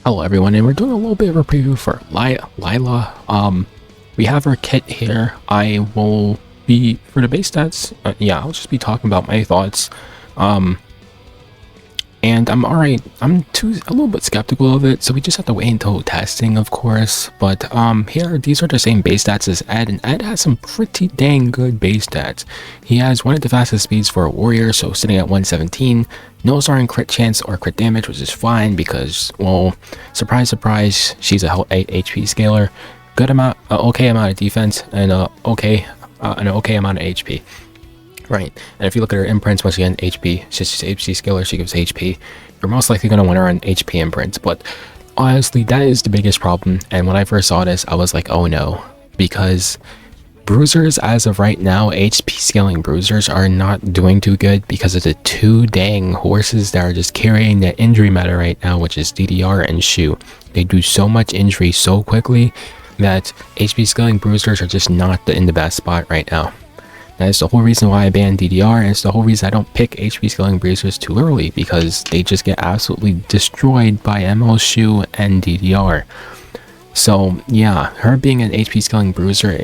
Hello everyone, and we're doing a little bit of a preview for Lila. We have her kit here. I will be, for the base stats, I'll just be talking about my thoughts. And I'm alright, a little bit skeptical of it, so we just have to wait until testing, of course. But these are the same base stats as Ed, and Ed has some pretty dang good base stats. He has one of the fastest speeds for a warrior, so sitting at 117, no starting crit chance or crit damage, which is fine because, well, surprise, surprise, she's a 8 HP scaler. Good amount, okay amount of defense, and an okay amount of HP. Right, and if you look at her imprints, once again, HP, she's HP scaler, she gives HP. You're most likely going to win her on HP imprints, but honestly, that is the biggest problem. And when I first saw this, I was like, oh no, because bruisers, as of right now, HP scaling bruisers are not doing too good because of the two dang horses that are just carrying the injury meta right now, which is DDR and Shu. They do so much injury so quickly that HP scaling bruisers are just not in the best spot right now. That is the whole reason why I banned DDR, and it's the whole reason I don't pick HP scaling bruisers too early, because they just get absolutely destroyed by ML Shu and DDR. So yeah, her being an HP scaling bruiser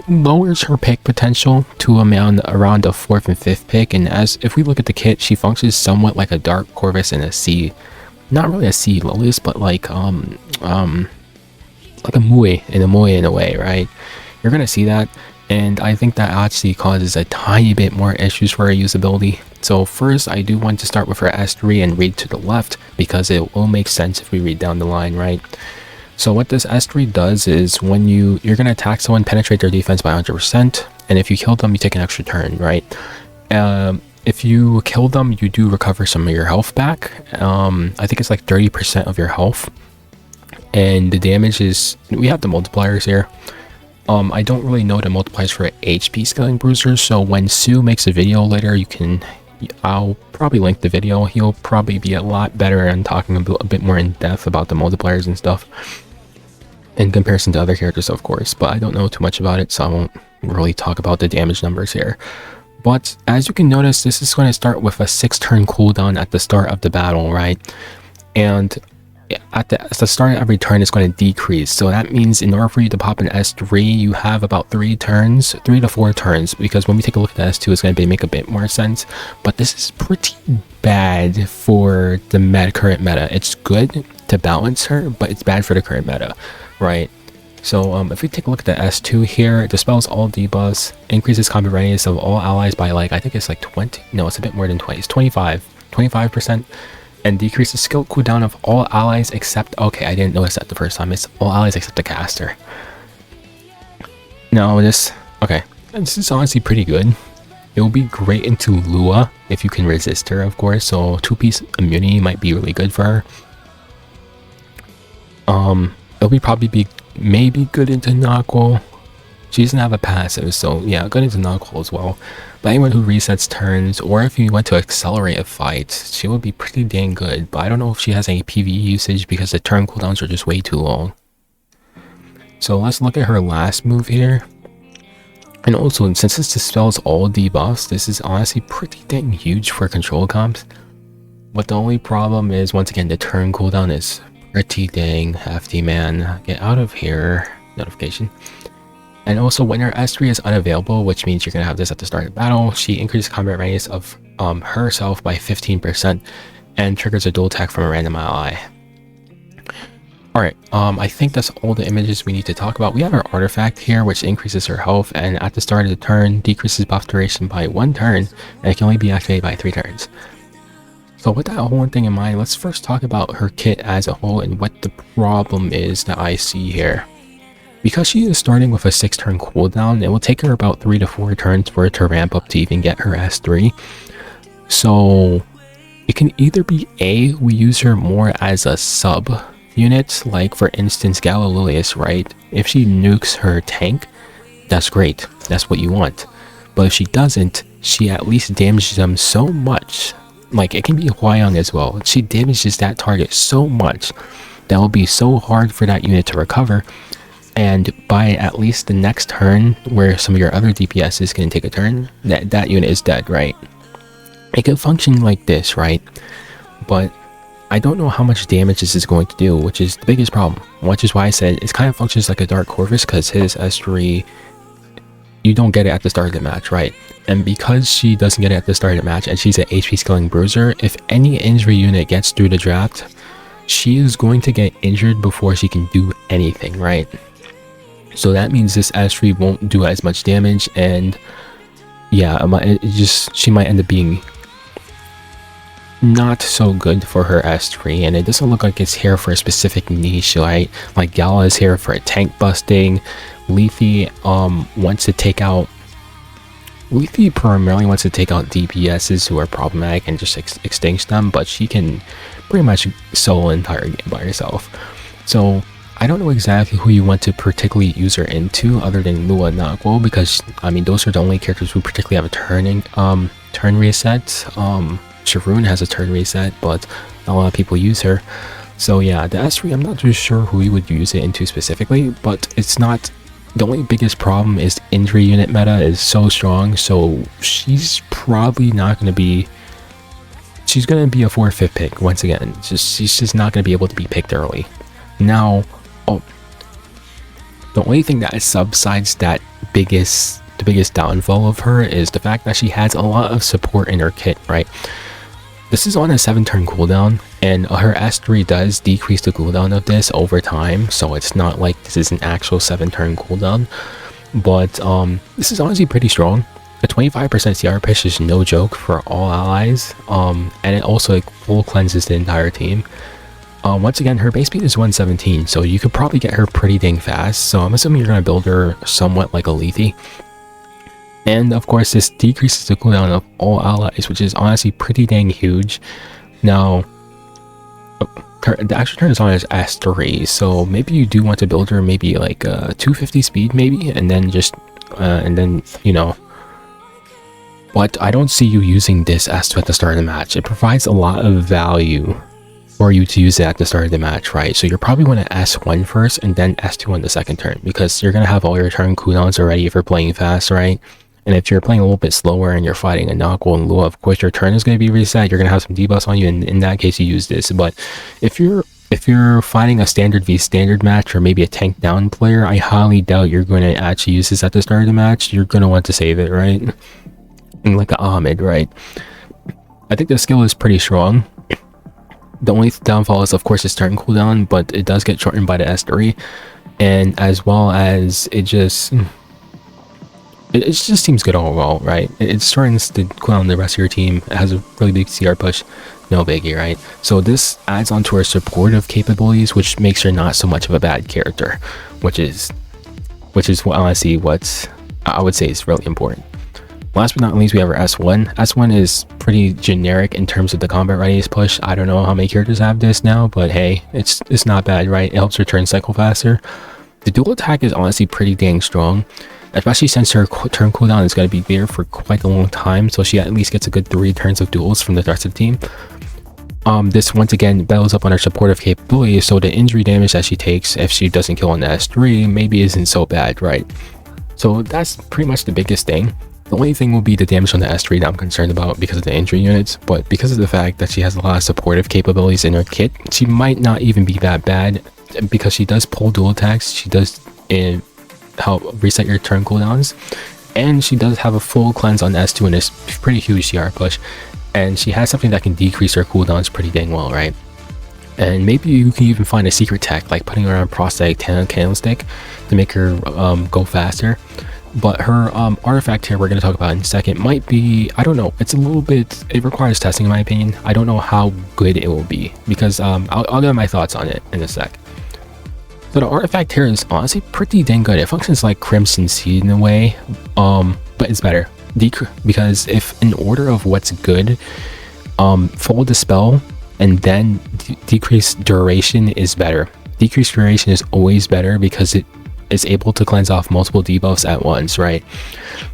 lowers her pick potential to around the 4th and 5th pick, and if we look at the kit, she functions somewhat like a Dark Corvus and a C, not really a C Lilius, but like a Mui in a way, right? You're gonna see that. And I think that actually causes a tiny bit more issues for her usability. So first, I do want to start with her S3 and read to the left, because it will make sense if we read down the line, right? So what this S3 does is when you're going to attack someone, penetrate their defense by 100%, and if you kill them, you take an extra turn, right? If you kill them, you do recover some of your health back. I think it's like 30% of your health. And the damage is, we have the multipliers here. I don't really know the multipliers for HP scaling bruisers, so when Sue makes a video later, I'll probably link the video. He'll probably be a lot better and talking a bit more in depth about the multipliers and stuff in comparison to other characters, of course, but I don't know too much about it, so I won't really talk about the damage numbers here. But as you can notice, this is going to start with a 6-turn cooldown at the start of the battle, right? And at the start of every turn, it's going to decrease. So that means in order for you to pop an S3, you have about 3 to 4 turns, because when we take a look at the S2, it's going to make a bit more sense. But this is pretty bad for the current meta. It's good to balance her, but it's bad for the current meta, right? So if we take a look at the S2 here, it dispels all debuffs, increases combat readiness of all allies by I think it's like 20, no, it's a bit more than 20, it's 25%. And decreases skill cooldown of all allies except, okay, I didn't notice that the first time, it's all allies except the caster. No, this is honestly pretty good. It will be great into Lua if you can resist her, of course, so 2-piece immunity might be really good for her. It'll probably be maybe good into Knuckle. She doesn't have a passive, so yeah, good into Knuckle as well. But anyone who resets turns, or if you want to accelerate a fight, she would be pretty dang good. But I don't know if she has any PvE usage because the turn cooldowns are just way too long. So let's look at her last move here. And also, since this dispels all debuffs, this is honestly pretty dang huge for control comps. But the only problem is, once again, the turn cooldown is pretty dang hefty, man. Get out of here. Notification. And also, when her S3 is unavailable, which means you're going to have this at the start of the battle, she increases combat readiness of herself by 15% and triggers a dual attack from a random ally. Alright, I think that's all the images we need to talk about. We have our artifact here, which increases her health, and at the start of the turn, decreases buff duration by 1 turn, and it can only be activated by 3 turns. So with that whole thing in mind, let's first talk about her kit as a whole and what the problem is that I see here. Because she is starting with a 6-turn cooldown, it will take her about 3 to 4 turns for it to ramp up to even get her S3. So it can either be A, we use her more as a sub unit, like for instance Lilius, right? If she nukes her tank, that's great, that's what you want. But if she doesn't, she at least damages them so much, like it can be Huayang as well, she damages that target so much that will be so hard for that unit to recover. And by at least the next turn, where some of your other DPSs can take a turn, that unit is dead, right? It can function like this, right? But I don't know how much damage this is going to do, which is the biggest problem. Which is why I said it kind of functions like a Dark Corvus, because his S3, you don't get it at the start of the match, right? And because she doesn't get it at the start of the match, and she's an HP scaling bruiser, if any injury unit gets through the draft, she is going to get injured before she can do anything, right? So that means this S3 won't do as much damage, and yeah, she might end up being not so good for her S3, and it doesn't look like it's here for a specific niche, right? Like Gala is here for a tank busting. Lethe wants to take out Lethe primarily wants to take out DPSs who are problematic and just extinguish them, but she can pretty much solo an entire game by herself. So I don't know exactly who you want to particularly use her into other than Lua and Nagwo, because I mean those are the only characters who particularly have a turn reset. Sharoon has a turn reset, but not a lot of people use her. So yeah, the S3, I'm not too sure who you would use it into specifically, but it's not. The only biggest problem is the injury unit meta is so strong, so she's probably not going to be. She's going to be a 4th or 5th pick once again. She's just not going to be able to be picked early. Now, the only thing that subsides that the biggest downfall of her is the fact that she has a lot of support in her kit, right? This is on a 7-turn cooldown, and her S3 does decrease the cooldown of this over time, so it's not like this is an actual 7-turn cooldown, but this is honestly pretty strong. A 25% CR push is no joke for all allies, and it also like, full cleanses the entire team. Once again, her base speed is 117, so you could probably get her pretty dang fast, so I'm assuming you're going to build her somewhat like a Lethe. And of course, this decreases the cooldown of all allies, which is honestly pretty dang huge. Now, the actual turn is on as S3, so maybe you do want to build her maybe like 250 speed maybe, and then just, you know. But I don't see you using this S2 at the start of the match. It provides a lot of value for you to use it at the start of the match, right? So you're probably going to S1 first and then S2 on the second turn, because you're going to have all your turn cooldowns already if you're playing fast, right? And if you're playing a little bit slower and you're fighting a Nagwo and Lua, of course your turn is going to be reset. You're going to have some debuffs on you, and in that case you use this. But if you're fighting a standard v standard match, or maybe a tank down player, I highly doubt you're going to actually use this at the start of the match. You're going to want to save it, right? And like a Ahmed, right? I think the skill is pretty strong. The only downfall is of course its turn cooldown, but it does get shortened by the S3, and as well as it just seems good overall, right? It shortens the cooldown the rest of your team. It has a really big CR push, no biggie, right? So this adds on to her supportive capabilities, which makes her not so much of a bad character, which is honestly what I would say is really important. Last but not least, we have our S1. S1 is pretty generic in terms of the combat readiness push. I don't know how many characters have this now, but hey, it's not bad, right? It helps her turn cycle faster. The dual attack is honestly pretty dang strong, especially since her turn cooldown is going to be there for quite a long time, so she at least gets a good 3 turns of duels from the rest of the team. This once again builds up on her supportive capability, so the injury damage that she takes if she doesn't kill on the S3 maybe isn't so bad, right? So that's pretty much the biggest thing. The only thing will be the damage on the S3 that I'm concerned about because of the injury units, but because of the fact that she has a lot of supportive capabilities in her kit, she might not even be that bad, because she does pull dual attacks, she does help reset your turn cooldowns, and she does have a full cleanse on S2 and this pretty huge CR push, and she has something that can decrease her cooldowns pretty dang well, right? And maybe you can even find a secret tech like putting her on prosthetic candlestick to make her go faster. But her artifact here we're going to talk about in a second might be, I don't know, it's a little bit, it requires testing in my opinion. I don't know how good it will be, because I'll get my thoughts on it in a sec. So the artifact here is honestly pretty dang good. It functions like Crimson Seed in a way, but it's better. Because if in order of what's good, full dispel and then decrease duration is better. Decreased duration is always better because it is able to cleanse off multiple debuffs at once, right?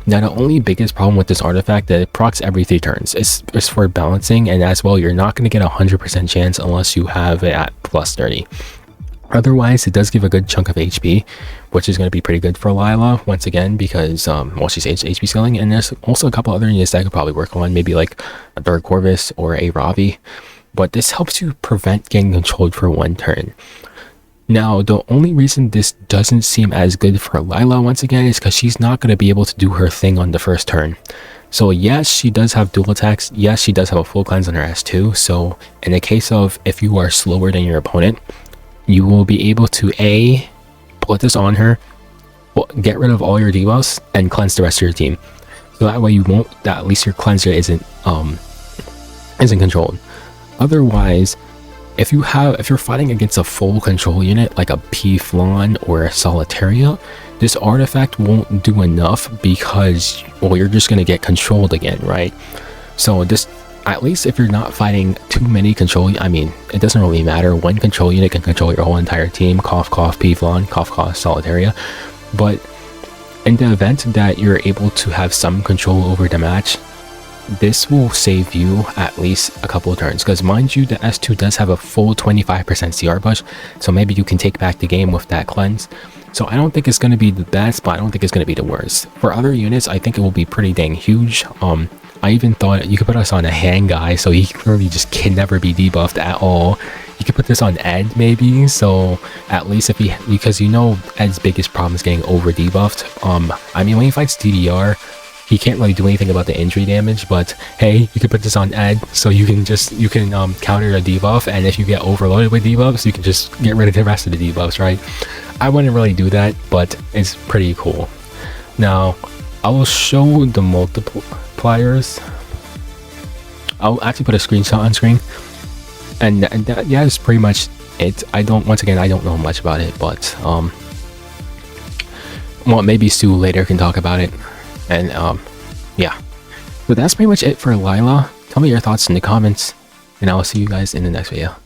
Now the only biggest problem with this artifact that it procs every 3 turns. It's for balancing, and as well you're not going to get 100% chance unless you have it at plus 30. Otherwise, it does give a good chunk of HP, which is going to be pretty good for Laia once again, because well, she's HP scaling, and there's also a couple other units that I could probably work on, maybe like a Dark Corvus or a Ravi. but this helps you prevent getting controlled for 1 turn. Now, the only reason this doesn't seem as good for Laia once again is because she's not going to be able to do her thing on the first turn. So yes, she does have dual attacks. Yes, she does have a full cleanse on her S2. So in the case of if you are slower than your opponent, you will be able to A, put this on her, get rid of all your debuffs, and cleanse the rest of your team. So that way you won't, that at least your cleanser isn't controlled. Otherwise, if you're fighting against a full control unit like a P-Flan or a Solitaria, this artifact won't do enough because, well, you're just going to get controlled again, right? So this, at least if you're not fighting too many control, I mean, it doesn't really matter. One control unit can control your whole entire team. Cough, cough, P-Flan, cough, cough, Solitaria. But in the event that you're able to have some control over the match, this will save you at least a couple of turns, because mind you, the S2 does have a full 25% CR push, so maybe you can take back the game with that cleanse. So I don't think it's going to be the best, but I don't think it's going to be the worst. For other units, I think it will be pretty dang huge. I even thought you could put us on a hand guy, so he really just can never be debuffed at all. You could put this on Ed maybe, so at least if he, because you know Ed's biggest problem is getting over debuffed. I mean, when he fights DDR, he can't really do anything about the injury damage, but hey, you can put this on Ed, so you can counter a debuff, and if you get overloaded with debuffs, you can just get rid of the rest of the debuffs, right? I wouldn't really do that, but it's pretty cool. Now, I will show the multipliers. I'll actually put a screenshot on screen, and that is pretty much it. Once again, I don't know much about it, but well, maybe Sue later can talk about it. And yeah, but that's pretty much it for Laia. Tell me your thoughts in the comments, and I will see you guys in the next video.